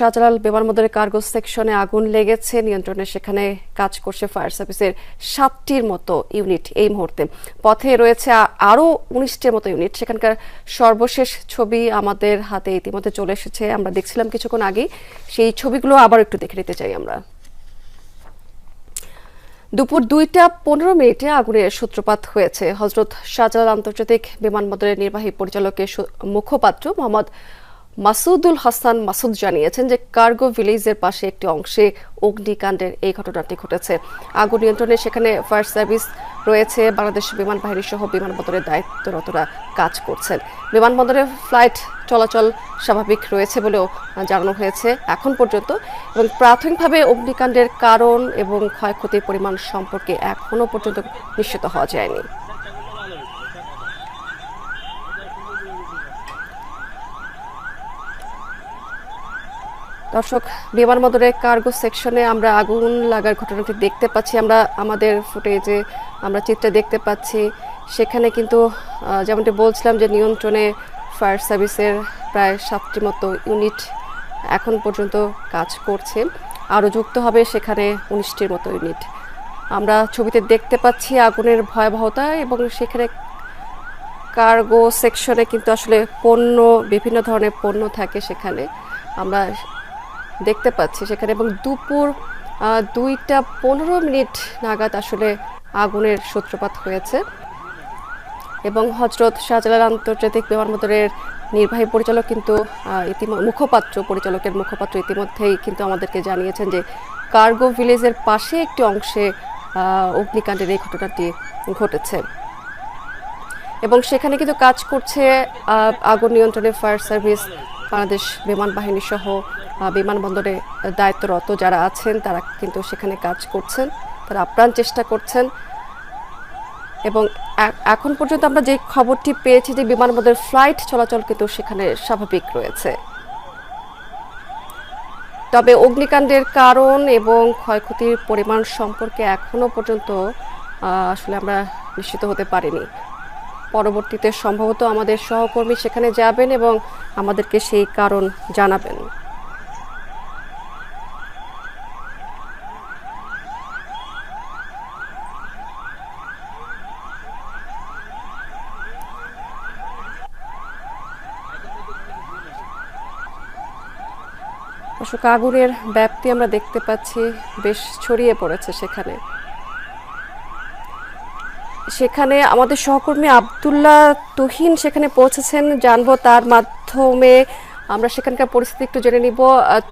শাহজালাল বিমানবন্দরের কার্গো সেকশনে আগুন লেগেছে। নিয়ন্ত্রণে সেখানে কাজ করছে ফায়ার সার্ভিসের 7টির মতো ইউনিট। এই মুহূর্তে পথে রয়েছে আরও 19টির মতো ইউনিট। সেখানকার সর্বশেষ ছবি আমাদের হাতে ইতিমধ্যে চলে এসেছে, আমরা দেখছিলাম কিছুক্ষণ আগেই। সেই ছবিগুলো আবার একটু দেখে নিতে চাই আমরা। দুপুর 2টা 15 আগুনের সূত্রপাত হয়েছে। হযরত শাহজালাল আন্তর্জাতিক বিমানবন্দরের নির্বাহী পরিচালকের মুখপাত্র মোহাম্মদ মাসুদুল হাসান মাসুদ জানিয়েছেন যে কার্গো ভিলেজের পাশে একটি অংশে অগ্নিকাণ্ডের এই ঘটনাটি ঘটেছে। আগুন নিয়ন্ত্রণে সেখানে ফায়ার সার্ভিস রয়েছে, বাংলাদেশ বিমান বাহিনী সহ বিমানবন্দরের দায়িত্বরতরা কাজ করছেন। বিমানবন্দরে ফ্লাইট চলাচল স্বাভাবিক রয়েছে বলেও জানানো হয়েছে এখন পর্যন্ত, এবং প্রাথমিকভাবে অগ্নিকাণ্ডের কারণ এবং ক্ষয়ক্ষতির পরিমাণ সম্পর্কে এখনো পর্যন্ত নিশ্চিত হওয়া যায়নি। দর্শক, বিমানবন্দরের কার্গো সেকশনে আমরা আগুন লাগার ঘটনাটি দেখতে পাচ্ছি। আমরা আমাদের ফুটেজে আমরা চিত্রে দেখতে পাচ্ছি। সেখানে কিন্তু যেমনটি বলছিলাম যে নিয়ন্ত্রণে ফায়ার সার্ভিসের প্রায় 7টির মতো ইউনিট এখন পর্যন্ত কাজ করছে। আরও যুক্ত হবে সেখানে 19টির মতো ইউনিট। আমরা ছবিতে দেখতে পাচ্ছি আগুনের ভয়াবহতা, এবং সেখানে কার্গো সেকশনে কিন্তু আসলে পণ্য, বিভিন্ন ধরনের পণ্য থাকে সেখানে আমরা দেখতে পাচ্ছি সেখানে। এবং দুপুর 2টা 15 নাগাদ আসলে আগুনের সূত্রপাত হয়েছে, এবং হযরত শাহজালাল আন্তর্জাতিক বিমানবন্দরের নির্বাহী পরিচালক কিন্তু পরিচালকের মুখপাত্র ইতিমধ্যেই কিন্তু আমাদেরকে জানিয়েছেন যে কার্গো ভিলেজের পাশে একটি অংশে অগ্নিকাণ্ডের এই ঘটনাটি ঘটেছে, এবং সেখানে কিন্তু কাজ করছে আগুন নিয়ন্ত্রণে ফায়ার সার্ভিস, বাংলাদেশ বিমান বাহিনী সহ বিমানবন্দরে দায়িত্বরত যারা আছেন তারা কিন্তু সেখানে কাজ করছেন, তারা আপ্রাণ চেষ্টা করছেন। এবং এখন পর্যন্ত আমরা যে খবরটি পেয়েছি যে বিমানবন্দরের ফ্লাইট চলাচল কিন্তু সেখানে স্বাভাবিক রয়েছে। তবে অগ্নিকাণ্ডের কারণ এবং ক্ষয়ক্ষতির পরিমাণ সম্পর্কে এখনো পর্যন্ত আসলে আমরা নিশ্চিত হতে পারিনি। পরবর্তীতে সম্ভবত আমাদের সহকর্মী সেখানে যাবেন এবং আমাদেরকে সেই কারণ জানাবেন। অবশ্য আগুনের ব্যাপ্তি আমরা দেখতে পাচ্ছি বেশ ছড়িয়ে পড়েছে সেখানে আমাদের সহকর্মী আব্দুল্লাহ তুহিন সেখানে পৌঁছেছেন, জানবো তার মাধ্যমে আমরা সেখানকার পরিস্থিতি একটু জেনে নিব।